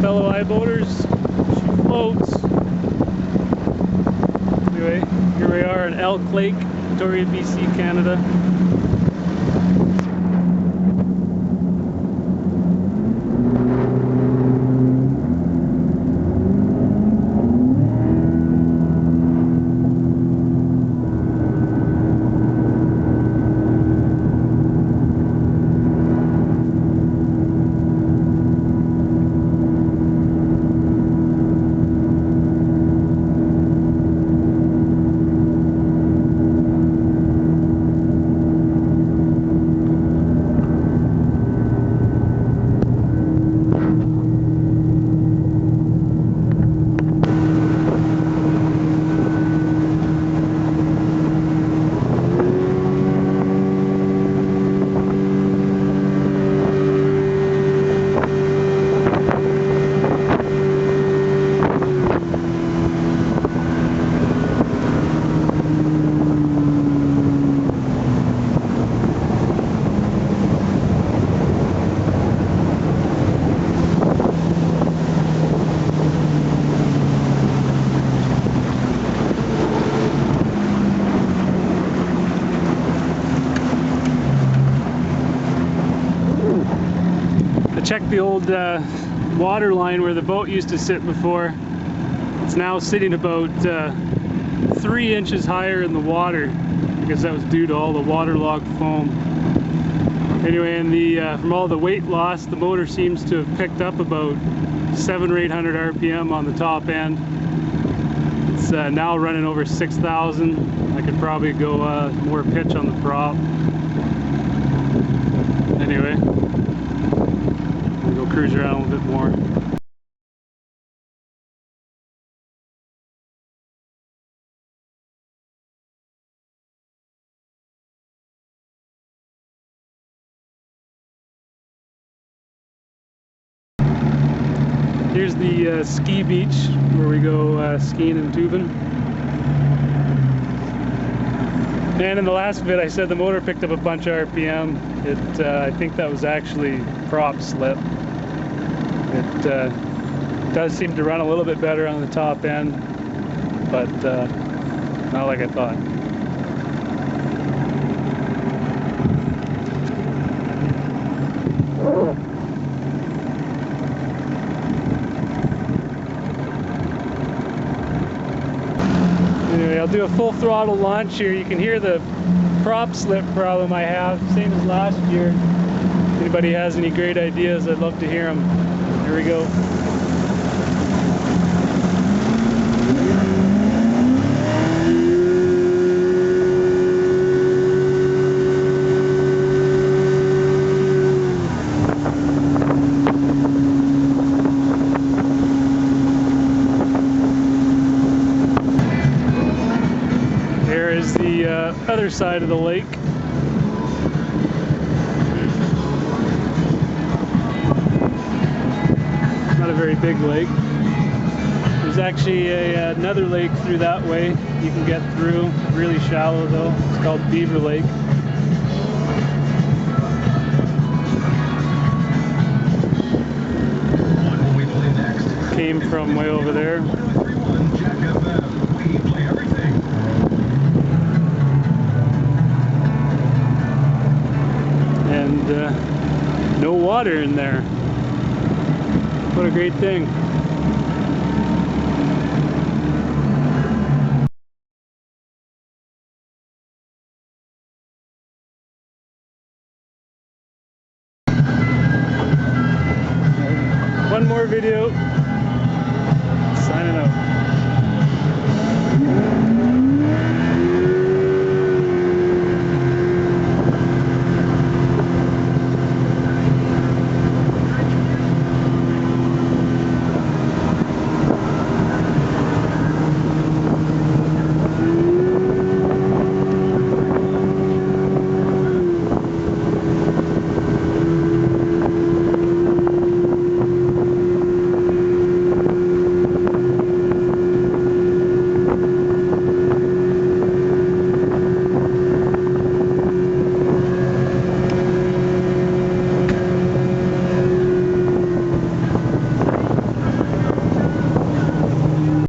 fellow I-boaters. She floats. Anyway, here we are in Elk Lake, Victoria, BC, Canada. Check the old water line where the boat used to sit before. It's now sitting about 3 inches higher in the water because that was due to all the waterlogged foam. Anyway, and from all the weight loss, the motor seems to have picked up about 700 or 800 RPM on the top end. It's now running over 6,000. I could probably go more pitch on the prop. Anyway. Go cruise around a little bit more. Here's the ski beach where we go skiing and tubing. And in the last vid I said the motor picked up a bunch of RPM. I think that was actually prop slip. It does seem to run a little bit better on the top end, but not like I thought. Anyway, I'll do a full throttle launch here. You can hear the prop slip problem I have, same as last year. If anybody has any great ideas, I'd love to hear them. Here we go. Here is the other side of the lake. Not a very big lake. There's actually another lake through that way you can get through, really shallow though. It's called Beaver Lake. Came from way over there. And no water in there. What a great thing. One more video. Signing out.